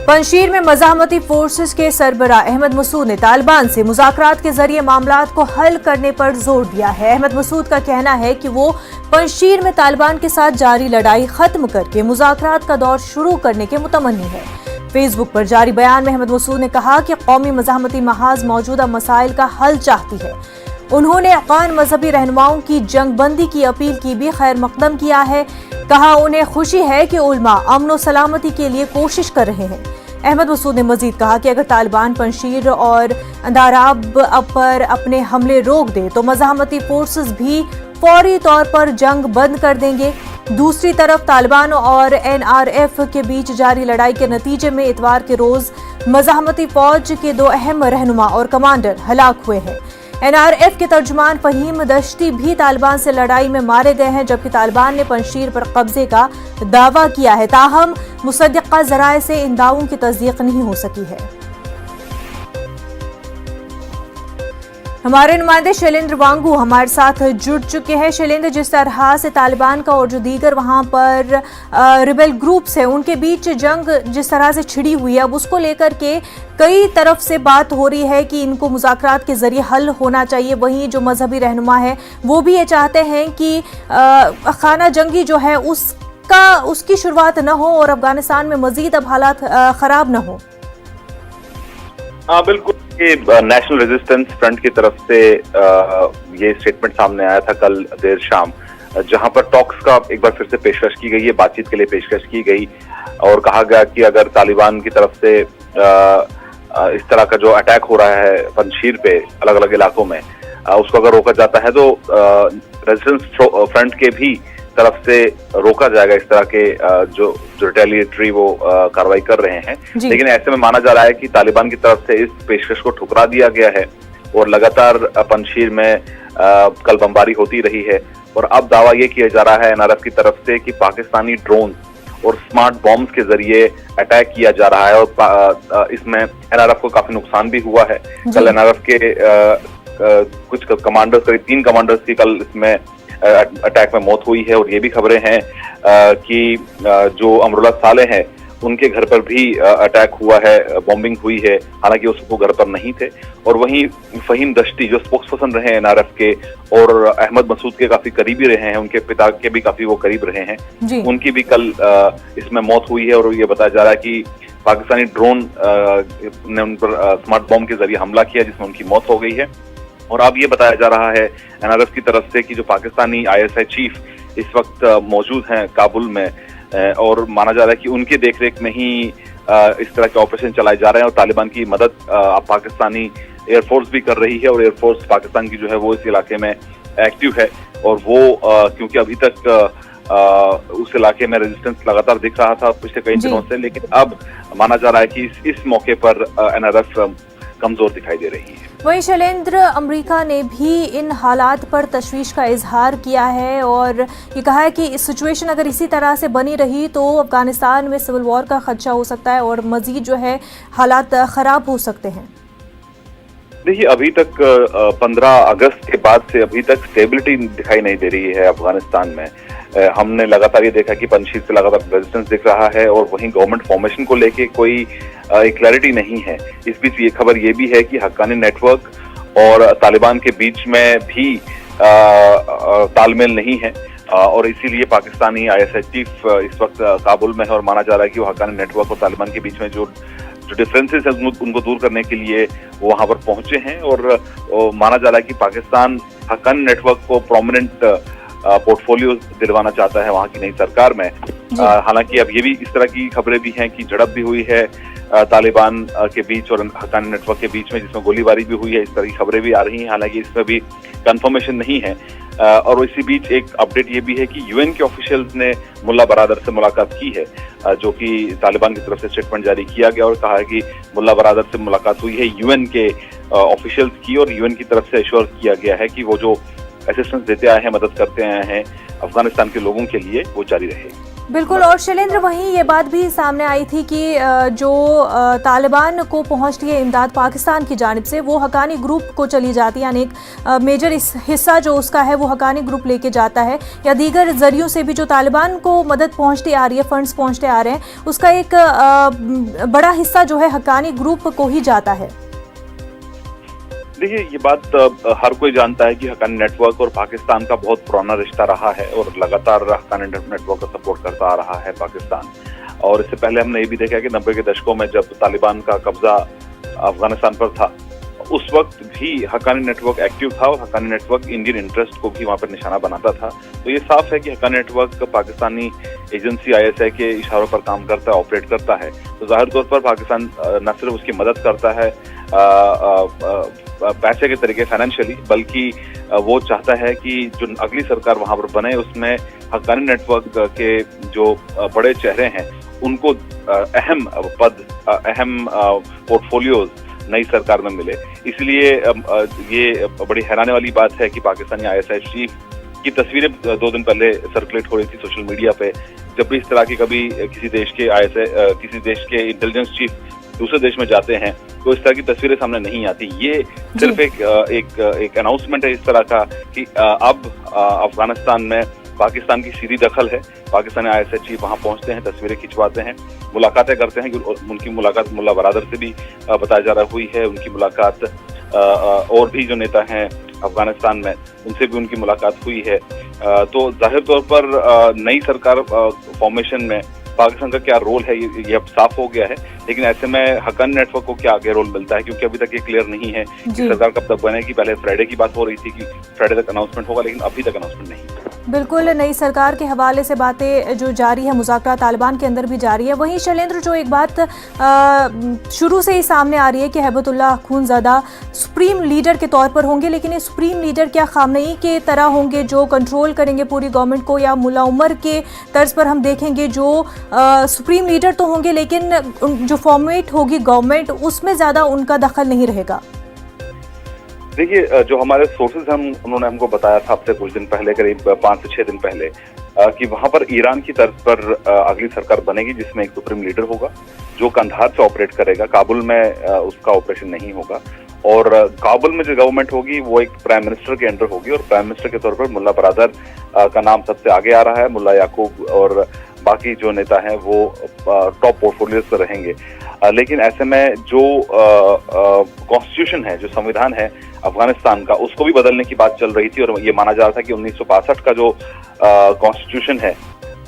पंजशीर में मज़ाहमती फोर्सेस के सरबराह अहमद मसूद ने तालिबान से मुज़ाकरात के जरिए मामलात को हल करने पर जोर दिया है। अहमद मसूद का कहना है कि वो पंजशीर में तालिबान के साथ जारी लड़ाई खत्म करके मुज़ाकरात का दौर शुरू करने के मुतमन्नी है। फेसबुक पर जारी बयान में अहमद मसूद ने कहा कि कौमी मज़ाहमती महाज मौजूदा मसाइल का हल चाहती है। उन्होंने अफ़गान मजहबी रहनुमाओं की जंगबंदी की अपील की भी खैर मकदम किया है। कहा उन्हें खुशी है कि उलमा अमन और सलामती के लिए कोशिश कर रहे हैं। अहमद मसूद ने मजीद कहा कि अगर तालिबान पंजशीर और अंदाराब पर अपने हमले रोक दे तो मज़ाहमती फोर्सेस भी फौरी तौर पर जंग बंद कर देंगे। दूसरी तरफ तालिबान और NRF के बीच जारी लड़ाई के नतीजे में इतवार के रोज मज़ाहमती फौज के 2 अहम रहनुमा और कमांडर हलाक हुए हैं। NRF के तर्जुमान फहीम दश्ती भी तालिबान से लड़ाई में मारे गए हैं, जबकि तालिबान ने पंजशीर पर कब्जे का दावा किया है। ताहम मुसद्दक़ा ज़राए से इन दावों की तस्दीक नहीं हो सकी है। हमारे नुमाइंदे शैलेंद्र वांगू हमारे साथ जुड़ चुके हैं। शैलेंद्र, जिस तरह से तालिबान का और जो दीगर वहां पर रिबेल ग्रुप्स हैं उनके बीच जंग जिस तरह से छिड़ी हुई है, अब उसको लेकर के कई तरफ से बात हो रही है कि इनको मुज़ाकरात के जरिए हल होना चाहिए। वहीं जो मजहबी रहनुमा है वो भी ये चाहते हैं कि खाना जंगी जो है उसकी शुरुआत न हो और अफगानिस्तान में मजीद अब हालात खराब न हो। हाँ बिल्कुल, ये नेशनल रेजिस्टेंस फ्रंट की तरफ से ये स्टेटमेंट सामने आया था कल देर शाम, जहां पर टॉक्स का एक बार फिर से पेशकश की गई है, बातचीत के लिए पेशकश की गई और कहा गया कि अगर तालिबान की तरफ से इस तरह का जो अटैक हो रहा है पंजशीर पे अलग अलग इलाकों में, उसको अगर रोका जाता है तो रेजिस्टेंस फ्रंट के भी तरफ से रोका जाएगा इस तरह के जो रिटेलिएटरी वो कार्रवाई कर रहे हैं। लेकिन ऐसे में माना जा रहा है कि तालिबान की तरफ से इस पेशकश को ठुकरा दिया गया है और लगातार पंजशीर में कल बमबारी होती रही है। और अब दावा ये किया जा रहा है NRF की तरफ से कि पाकिस्तानी ड्रोन और स्मार्ट बॉम्ब्स के जरिए अटैक किया जा रहा है और इसमें NRF को काफी नुकसान भी हुआ है। कल NRF के कुछ कमांडर्स, करीब 3 कमांडर्स की कल इसमें अटैक में मौत हुई है। और ये भी खबरें हैं कि जो अमरुल्लाह सालेह हैं उनके घर पर भी अटैक हुआ है, बॉम्बिंग हुई है, हालांकि उसको घर पर नहीं थे। और वहीं फहीम दश्ती जो स्पोक्स पर्सन रहे हैं NRF के और अहमद मसूद के काफी करीबी रहे हैं, उनके पिता के भी काफी वो करीब रहे हैं, उनकी भी कल इसमें मौत हुई है। और ये बताया जा रहा है कि पाकिस्तानी ड्रोन ने उन पर स्मार्ट बॉम्ब के जरिए हमला किया जिसमें उनकी मौत हो गई है। और अब ये बताया जा रहा है NRF की तरफ से कि जो पाकिस्तानी ISI चीफ इस वक्त मौजूद हैं काबुल में और माना जा रहा है कि उनके देखरेख में ही इस तरह के ऑपरेशन चलाए जा रहे हैं और तालिबान की मदद पाकिस्तानी एयरफोर्स भी कर रही है। और एयरफोर्स पाकिस्तान की जो है वो इस इलाके में एक्टिव है और वो क्योंकि अभी तक उस इलाके में रेजिस्टेंस लगातार दिख रहा था पिछले कई दिनों से, लेकिन अब माना जा रहा है कि इस मौके पर NRF कमजोर दिखाई दे रही है। वहीं शैलेंद्र, अमेरिका ने भी इन हालात पर तशवीश का इजहार किया है और ये कहा है कि इस सिचुएशन अगर इसी तरह से बनी रही तो अफगानिस्तान में सिविल वॉर का खदशा हो सकता है और मजीद जो है हालात खराब हो सकते हैं। देखिए, अभी तक 15 अगस्त के बाद से अभी तक स्टेबिलिटी दिखाई नहीं दे रही है अफगानिस्तान में। हमने लगातार ये देखा कि पंजशीर से लगातार रेजिस्टेंस दिख रहा है और वहीं गवर्नमेंट फॉर्मेशन को लेके कोई क्लैरिटी नहीं है। इस बीच ये खबर ये भी है कि हक्कानी नेटवर्क और तालिबान के बीच में भी तालमेल नहीं है और इसीलिए पाकिस्तानी ISI चीफ इस वक्त काबुल में है और माना जा रहा है कि वो हक्कानी नेटवर्क और तालिबान के बीच में जो डिफरेंसेस है उनको दूर करने के लिए वो वहां पर पहुंचे हैं। और माना जा रहा है कि पाकिस्तान हक्कानी नेटवर्क को प्रोमिनेंट पोर्टफोलियो दिलवाना चाहता है वहां की नई सरकार में। हालांकि अब ये भी इस तरह की खबरें भी हैं कि झड़प भी हुई है तालिबान के बीच और हक्कानी नेटवर्क के बीच में, जिसमें गोलीबारी भी हुई है, इस तरह की खबरें भी आ रही हैं। हालांकि इसमें भी कंफर्मेशन नहीं है। और इसी बीच एक अपडेट ये भी है कि UN के ऑफिशियल्स ने मुल्ला बरादर से मुलाकात की है, जो कि तालिबान की तरफ से स्टेटमेंट जारी किया गया और कहा है कि मुल्ला बरादर से मुलाकात हुई है UN के ऑफिशियल्स की और UN की तरफ से एश्योर किया गया है कि वो जो असिस्टेंस देते आए हैं, मदद करते आए हैं अफगानिस्तान के लोगों के लिए, वो जारी रहे। बिल्कुल। और शैलेंद्र, वहीं ये बात भी सामने आई थी कि जो तालिबान को पहुंचती है इमदाद पाकिस्तान की जानिब से, वो हक्कानी ग्रुप को चली जाती है, यानी एक मेजर हिस्सा जो उसका है वो हक्कानी ग्रुप लेके जाता है, या दीगर जरियों से भी जो तालिबान को मदद पहुंचती आ रही है, फंड्स पहुंचते आ रहे हैं, उसका एक बड़ा हिस्सा जो है हक्कानी ग्रुप को ही जाता है। देखिए, ये बात हर कोई जानता है कि हक्कानी नेटवर्क और पाकिस्तान का बहुत पुराना रिश्ता रहा है और लगातार हक्कानी नेटवर्क का सपोर्ट करता आ रहा है पाकिस्तान। और इससे पहले हमने ये भी देखा कि 90 के दशकों में जब तालिबान का कब्जा अफगानिस्तान पर था, उस वक्त भी हक्कानी नेटवर्क एक्टिव था और हक्कानी नेटवर्क इंडियन इंटरेस्ट को भी वहां पर निशाना बनाता था। तो ये साफ है कि Haqqani network Pakistani agency ISI के इशारों पर काम करता है, ऑपरेट करता है। तो जाहिर तौर पर पाकिस्तान न सिर्फ उसकी मदद करता है पैसे के तरीके फाइनेंशियली, बल्कि वो चाहता है कि जो अगली सरकार वहां पर बने उसमें हक्कानी नेटवर्क के जो बड़े चेहरे हैं उनको अहम पद, अहम पोर्टफोलियोज नई सरकार में मिले। इसलिए ये बड़ी हैरानी वाली बात है कि पाकिस्तानी ISI चीफ की तस्वीरें 2 दिन पहले सर्कुलेट हो रही थी सोशल मीडिया पे। जब भी इस तरह की कभी किसी देश के ISI, किसी देश के इंटेलिजेंस चीफ दूसरे देश में जाते हैं तो इस तरह की तस्वीरें सामने नहीं आती। ये सिर्फ एक अनाउंसमेंट है इस तरह का कि अब अफगानिस्तान में पाकिस्तान की सीधी दखल है। पाकिस्तानी ISI चीफ वहां पहुंचते हैं, तस्वीरें खिंचवाते हैं, मुलाकातें करते हैं। उनकी मुलाकात मुल्ला बरादर से भी बताया जा रहा हुई है, उनकी मुलाकात और भी जो नेता हैं अफगानिस्तान में उनसे भी उनकी मुलाकात हुई है। तो जाहिर तौर पर नई सरकार फॉर्मेशन में पाकिस्तान का क्या रोल है ये अब साफ हो गया है। लेकिन ऐसे में हक्कानी नेटवर्क को क्या आगे रोल मिलता है, क्योंकि अभी तक ये क्लियर नहीं है कि सरकार कब तक बनेगी। पहले फ्राइडे की बात हो रही थी कि फ्राइडे तक अनाउंसमेंट होगा, लेकिन अभी तक अनाउंसमेंट नहीं। बिल्कुल, नई सरकार के हवाले से बातें जो जारी है, मुज़ाकरा तालिबान के अंदर भी जारी है। वहीं शैलेंद्र, जो एक बात शुरू से ही सामने आ रही है कि हैबतुल्लाह अख़ुंज़ादा सुप्रीम लीडर के तौर पर होंगे, लेकिन ये सुप्रीम लीडर क्या खामनेई के तरह होंगे जो कंट्रोल करेंगे पूरी गवर्नमेंट को, या मुल्ला उमर के तर्ज पर हम देखेंगे जो सुप्रीम लीडर तो होंगे लेकिन जो फॉर्मेट होगी गवर्नमेंट उसमें ज़्यादा उनका दखल नहीं रहेगा? देखिए, जो हमारे सोर्सेज हम उन्होंने हमको बताया था अब से कुछ दिन पहले, करीब 5 से 6 दिन पहले, कि वहां पर ईरान की तर्ज पर अगली सरकार बनेगी जिसमें एक सुप्रीम लीडर होगा जो कंधार से ऑपरेट करेगा। काबुल में उसका ऑपरेशन नहीं होगा। और काबुल में जो गवर्नमेंट होगी वो एक प्राइम मिनिस्टर के अंडर होगी और प्राइम मिनिस्टर के तौर पर मुल्ला बरादर का नाम सबसे आगे आ रहा है। मुल्ला याकूब और बाकी जो नेता हैं वो टॉप पोर्टफोलियोज पर रहेंगे। लेकिन ऐसे में जो कॉन्स्टिट्यूशन है, जो संविधान है अफगानिस्तान का, उसको भी बदलने की बात चल रही थी और ये माना जा रहा था कि 1962 का जो कॉन्स्टिट्यूशन है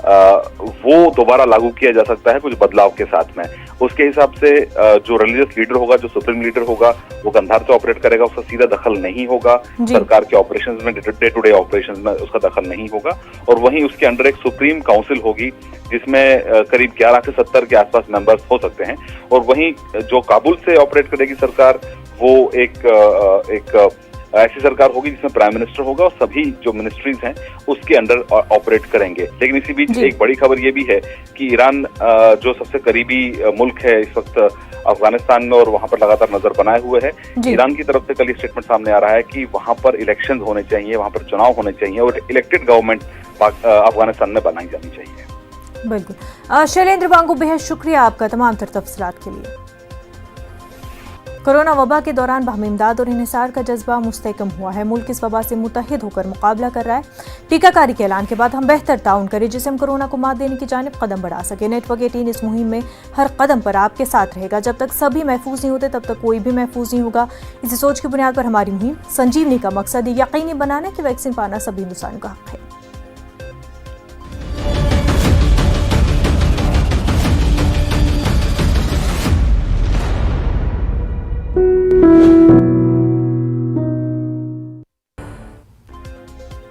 वो दोबारा लागू किया जा सकता है कुछ बदलाव के साथ में। उसके हिसाब से जो रिलीजियस लीडर होगा, जो सुप्रीम लीडर होगा, वो कंधार से ऑपरेट करेगा, उसका सीधा दखल नहीं होगा सरकार के ऑपरेशंस में, डे टू डे ऑपरेशंस में उसका दखल नहीं होगा। और वहीं उसके अंडर एक सुप्रीम काउंसिल होगी जिसमें करीब 11 से 70 के आसपास मेंबर्स हो सकते हैं। और वहीं जो काबुल से ऑपरेट करेगी सरकार, वो एक ऐसी सरकार होगी जिसमें प्राइम मिनिस्टर होगा और सभी जो मिनिस्ट्रीज हैं उसके अंडर ऑपरेट करेंगे। लेकिन इसी बीच एक बड़ी खबर ये भी है कि ईरान जो सबसे करीबी मुल्क है इस वक्त अफगानिस्तान में और वहां पर लगातार नजर बनाए हुए है, ईरान की तरफ से कल स्टेटमेंट सामने आ रहा है कि वहां पर इलेक्शंस होने चाहिए, वहां पर चुनाव होने चाहिए और इलेक्टेड गवर्नमेंट अफगानिस्तान में बनाई जानी चाहिए। बिल्कुल। शैलेंद्र वांगू, बेहद शुक्रिया आपका तमाम तफसीलात के लिए। कोरोना वबा के दौरान बाहमी इमदाद और इन्हिसार का जज्बा मुस्तहकम हुआ है। मुल्क इस वबा से मुत्तहिद होकर मुकाबला कर रहा है। टीकाकारी के ऐलान के बाद हम बेहतर ताउन करें जिससे हम कोरोना को मात देने की जानिब कदम बढ़ा सके। नेटवर्क 18 इस मुहिम में हर कदम पर आपके साथ रहेगा। जब तक सभी महफूज नहीं होते तब तक कोई भी महफूज नहीं होगा। इसी सोच की बुनियाद पर हमारी मुहिम संजीवनी का मकसद ये यकीनी बनाना कि वैक्सीन पाना सभी हिंदुस्तानियों का हक है।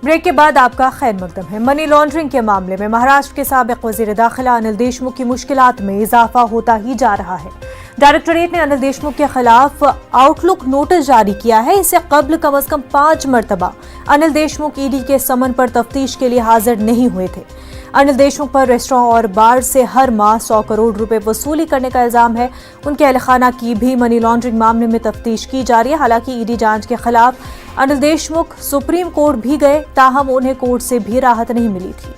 ब्रेक के बाद आपका खैर मकदम है। मनी लॉन्ड्रिंग के मामले में महाराष्ट्र के साबिक वजीर दाखिला अनिल देशमुख की मुश्किलात में इजाफा होता ही जा रहा है। डायरेक्टोरेट ने अनिल देशमुख के खिलाफ आउटलुक नोटिस जारी किया है। इससे कबल कम अज कम 5 मरतबा अनिल देशमुख ईडी के समन पर तफ्तीश के लिए हाजिर नहीं हुए थे। अनिल देशमुख पर रेस्टोरेंट और बार से हर माह 100 करोड़ रुपए वसूली करने का इल्जाम है। उनके अहलखाना की भी मनी लॉन्ड्रिंग मामले में तफ्तीश की जा रही है। हालांकि ईडी जांच के खिलाफ अनिल देशमुख सुप्रीम कोर्ट भी गए, ताहम उन्हें कोर्ट से भी राहत नहीं मिली थी।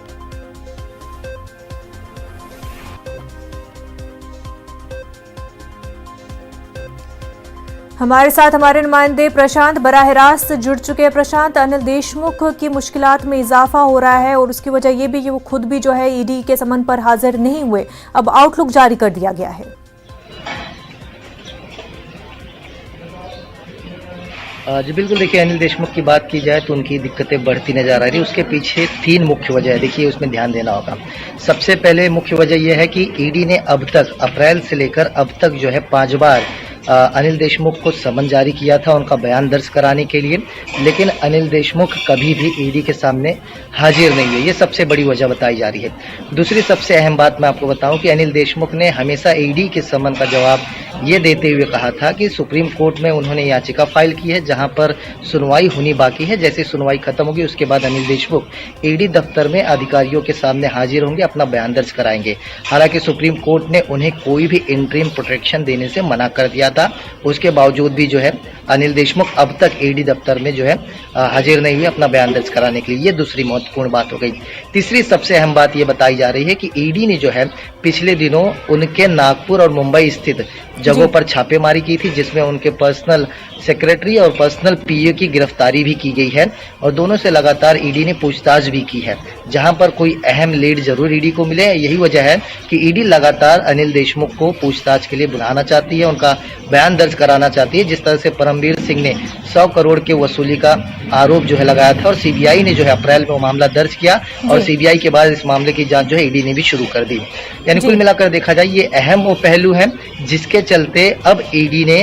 हमारे साथ हमारे नुमाइंदे प्रशांत बराह रास्त जुड़ चुके हैं। प्रशांत, अनिल देशमुख की मुश्किलात में इजाफा हो रहा है और उसकी वजह यह भी कि वो खुद भी जो है ईडी के समन पर हाजिर नहीं हुए, अब आउटलुक जारी कर दिया गया है। जी बिल्कुल, देखिए अनिल देशमुख की बात की जाए तो उनकी दिक्कतें बढ़ती नजर आ रही है। उसके पीछे 3 मुख्य वजह है, देखिए उसमें ध्यान देना होगा। सबसे पहले मुख्य वजह यह है कि ईडी ने अब तक अप्रैल से लेकर अब तक जो है 5 बार अनिल देशमुख को समन जारी किया था उनका बयान दर्ज कराने के लिए, लेकिन अनिल देशमुख कभी भी ईडी के सामने हाजिर नहीं हुए। ये सबसे बड़ी वजह बताई जा रही है। दूसरी सबसे अहम बात मैं आपको बताऊं कि अनिल देशमुख ने हमेशा ईडी के समन का जवाब ये देते हुए कहा था कि सुप्रीम कोर्ट में उन्होंने याचिका फाइल की है जहां पर सुनवाई होनी बाकी है। जैसे सुनवाई खत्म होगी उसके बाद अनिल देशमुख ईडी दफ्तर में अधिकारियों के सामने हाजिर होंगे, अपना बयान दर्ज कराएंगे। हालांकि सुप्रीम कोर्ट ने उन्हें कोई भी इंटरिम प्रोटेक्शन देने से मना कर दिया था, उसके बावजूद भी जो है अनिल देशमुख अब तक ईडी दफ्तर में जो है हाजिर नहीं हुए अपना बयान दर्ज कराने के लिए। ये दूसरी महत्वपूर्ण बात हो गई। तीसरी सबसे अहम बात ये बताई जा रही है कि ईडी ने जो है पिछले दिनों उनके नागपुर और मुंबई स्थित जगहों पर छापेमारी की थी, जिसमें उनके पर्सनल सेक्रेटरी और पर्सनल पीए की गिरफ्तारी भी की गई है और दोनों से लगातार ईडी ने पूछताछ भी की है, जहां पर कोई अहम लीड जरूर ईडी को मिले। यही वजह है कि ईडी लगातार अनिल देशमुख को पूछताछ के लिए बुलाना चाहती है, उनका बयान दर्ज कराना चाहती है। जिस तरह से परमवीर सिंह ने 100 करोड़ के वसूली का आरोप जो है लगाया था और सीबीआई ने जो है अप्रैल में वो मामला दर्ज किया और सीबीआई के बाद इस मामले की जांच जो है ईडी ने भी शुरू कर दी। यानी कुल मिलाकर देखा जाए ये अहम वो पहलू है जिसके चलते अब ईडी ने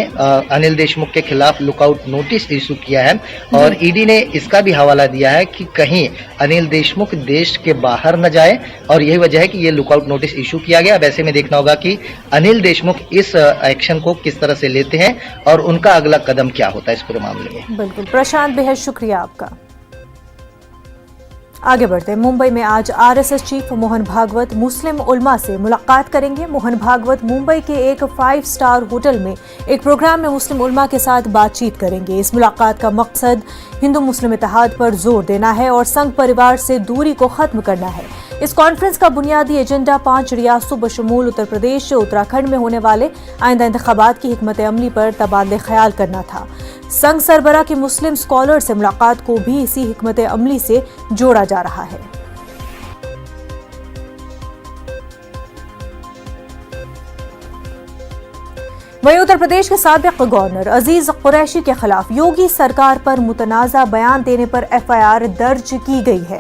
अनिल देशमुख के खिलाफ लुकआउट नोटिस इशू किया है और ईडी ने इसका भी हवाला दिया है कि कहीं अनिल देशमुख देश के बाहर न जाए और यही वजह है कि ये लुकआउट नोटिस इशू किया गया। अब ऐसे में देखना होगा कि अनिल देशमुख इस एक्शन को किस तरह से लेते हैं और उनका अगला कदम क्या होता है इस पूरे मामले में। बिल्कुल प्रशांत, बेहद शुक्रिया आपका। आगे बढ़ते हैं। मुंबई में आज आरएसएस चीफ मोहन भागवत मुस्लिम उल्मा से मुलाकात करेंगे। मोहन भागवत मुंबई के एक 5 स्टार होटल में एक प्रोग्राम में मुस्लिम उल्मा के साथ बातचीत करेंगे। इस मुलाकात का मकसद हिंदू मुस्लिम इत्तेहाद पर जोर देना है और संघ परिवार से दूरी को खत्म करना है। इस कॉन्फ्रेंस का बुनियादी एजेंडा 5 रियासतों बशमूल उत्तर प्रदेश उत्तराखंड में होने वाले आइंदा इंतखाबात की हिकमत अमली पर तबादले ख्याल करना था। संघ सरबरा की मुस्लिम स्कॉलर से मुलाकात को भी इसी हिकमत अमली से जोड़ा जा रहा है। वहीं उत्तर प्रदेश के साबिक गवर्नर अजीज कुरैशी के खिलाफ योगी सरकार पर मुतनाज़ा बयान देने पर एफआईआर दर्ज की गई है।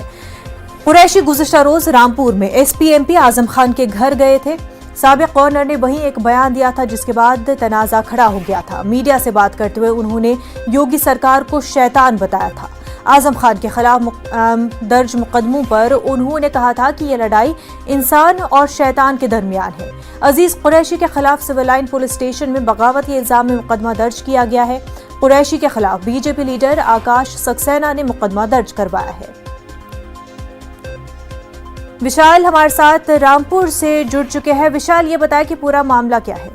कुरैशी गुज़िश्ता रोज रामपुर में एसपी एमपी आजम खान के घर गए थे। साबिक गवर्नर ने वहीं एक बयान दिया था जिसके बाद तनाज़ा खड़ा हो गया था। मीडिया से बात करते हुए उन्होंने योगी सरकार को शैतान बताया था। आजम खान के खिलाफ दर्ज मुकदमों पर उन्होंने कहा था कि यह लड़ाई इंसान और शैतान के दरमियान है। अजीज कुरैशी के खिलाफ सिविल लाइन पुलिस स्टेशन में बगावत के इल्जाम में मुकदमा दर्ज किया गया है। कुरैशी के खिलाफ बीजेपी लीडर आकाश सक्सेना ने मुकदमा दर्ज करवाया है। विशाल हमारे साथ रामपुर से जुड़ चुके हैं। विशाल, ये बताएं कि पूरा मामला क्या है।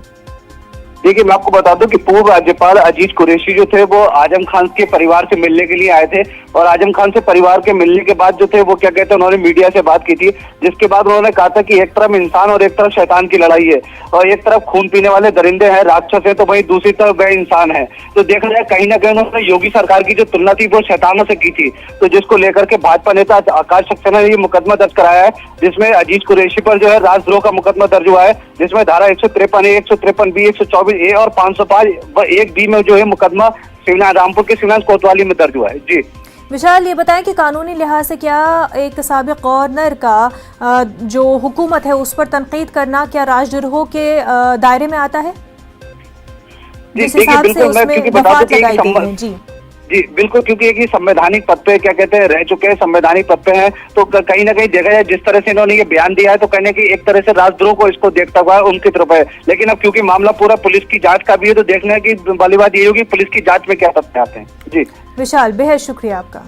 देखिए, मैं आपको बता दूं कि पूर्व राज्यपाल अजीज कुरैशी जो थे वो आजम खान के परिवार से मिलने के लिए आए थे और आजम खान से परिवार के मिलने के बाद जो थे वो क्या कहते हैं उन्होंने मीडिया से बात की थी, जिसके बाद उन्होंने कहा था कि एक तरफ इंसान और एक तरफ शैतान की लड़ाई है और एक तरफ खून पीने वाले दरिंदे हैं, राक्षस है, तो वहीं दूसरी तरफ वह इंसान है। तो देखा जाए कहीं ना कहीं उन्होंने योगी सरकार की जो तुलना थी वो शैतानों से की थी, तो जिसको लेकर के भाजपा नेता आकाश सक्सेना ने ये मुकदमा दर्ज कराया है, जिसमें अजीज कुरैशी पर जो है राजद्रोह का मुकदमा दर्ज हुआ है, जिसमें धारा 153A, 153B, 124A और 505(1)B में जो है मुकदमा रामपुर के सिवनांस कोतवाली में दर्ज हुआ है। जी विशाल, ये बताएं कि कानूनी लिहाज से क्या एक साबिक गवर्नर का जो हुकूमत है उस पर तनकीद करना क्या राजद्रोह के दायरे में आता है? जिस हिसाब से उसमें दफात लगाई गई है। जी बिल्कुल, क्योंकि एक ही संवैधानिक पद पे क्या कहते हैं रह चुके हैं, संवैधानिक पद पे हैं, तो कहीं ना कहीं देखा जाए जिस तरह से इन्होंने ये बयान दिया है तो कहने की एक तरह से राजद्रोह को इसको देखता हुआ उनकी तरफ है। लेकिन अब क्योंकि मामला पूरा पुलिस की जांच का भी है तो देखने की वाली बात ये होगी पुलिस की जांच में क्या तथ्य आते हैं। जी विशाल, बेहद शुक्रिया आपका।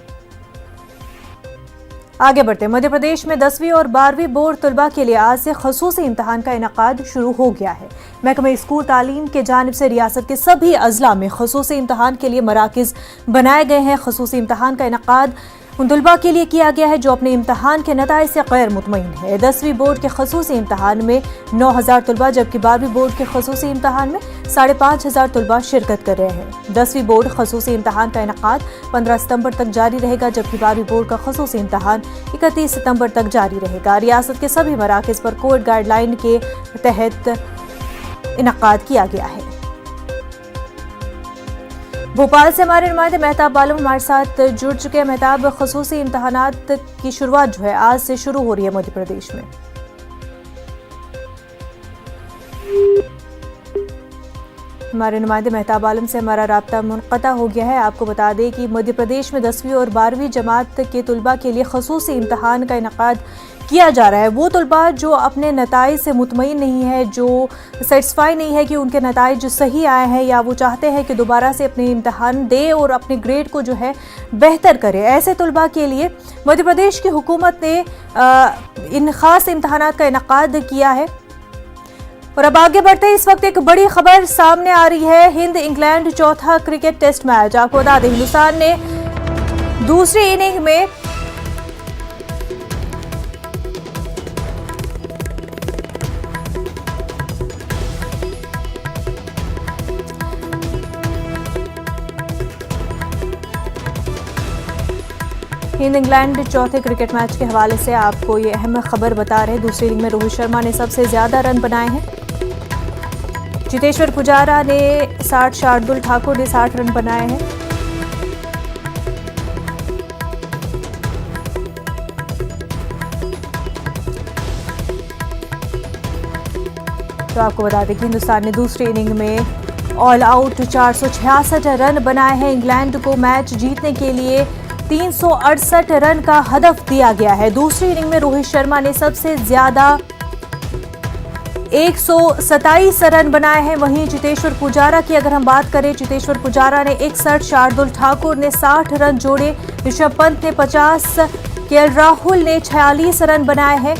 आगे बढ़ते, मध्य प्रदेश में 10वीं और 12वीं बोर्ड तलबा के लिए आज से खसूसी इम्तहान का इनकाद शुरू हो गया है। महकमे स्कूल तालीम के जानिब से रियासत के सभी अजला में खसूसी इम्तहान के लिए मराकिज बनाए गए हैं। खसूसी इम्तहान का इनकाद उन तलबा के लिए किया गया है जो अपने इम्तहान के नताइज से गैर मुतमईन है। 10वीं बोर्ड के खसूसी इम्तहान में 9000 तलबा जबकि 12वीं बोर्ड के खसूसी इम्तहान में 5500 तलबा शिरकत कर रहे हैं। 10वीं बोर्ड खसूसी इम्तहान का इनकाद 15 सितंबर तक जारी रहेगा जबकि 12वीं बोर्ड का खसूसी इम्तहान 31 सितंबर तक जारी रहेगा। रियासत के सभी मराकज़ पर कोविड गाइडलाइन के तहत इनकाद किया गया है। भोपाल से हमारे नुमाइंदे मेहताब आलम हमारे साथ जुड़ चुके हैं। मेहताब, खसूसी इम्तहानात की शुरुआत जो है आज से शुरू हो रही है मध्य प्रदेश में। हमारे नुमाइंदे मेहताब आलम से हमारा राब्ता मुनक़ता हो गया है। आपको बता दें कि मध्य प्रदेश में 10वीं और 12वीं जमात के तलबा के लिए खसूसी इम्तहान का इनकाद किया जा रहा है। वो तलबा जो अपने नताइज से मुतमईन नहीं है, जो सेटिस्फाई नहीं है कि उनके नताइज सही आए हैं या वो चाहते हैं कि दोबारा से अपने इम्तहान दे और अपने ग्रेड को जो है बेहतर करे, ऐसे तलबा के लिए मध्य प्रदेश की हुकूमत ने इन ख़ास इम्तहानात का इनकाद किया है। और अब आगे बढ़ते इस वक्त एक बड़ी खबर सामने आ रही है। हिंद इंग्लैंड चौथा क्रिकेट टेस्ट मैच। आपको बता दें हिंदुस्तान ने दूसरी इनिंग में हिंद इंग्लैंड चौथे क्रिकेट मैच के हवाले से आपको ये अहम खबर बता रहे हैं। दूसरी इनिंग में रोहित शर्मा ने सबसे ज्यादा रन बनाए हैं। चेतेश्वर पुजारा ने 60, शार्दुल ठाकुर ने 60 रन बनाए हैं। तो आपको बता दें कि हिंदुस्तान ने दूसरी इनिंग में ऑल आउट 466 रन बनाए हैं। इंग्लैंड को मैच जीतने के लिए 368 रन का हदफ दिया गया है। दूसरी इनिंग में रोहित शर्मा ने सबसे ज्यादा 127 रन बनाए हैं। वहीं चेतेश्वर पुजारा की अगर हम बात करें, चेतेश्वर पुजारा ने 61, शार्दुल ठाकुर ने 60 रन जोड़े, ऋषभ पंत ने 50, केएल राहुल ने 46 रन बनाए हैं।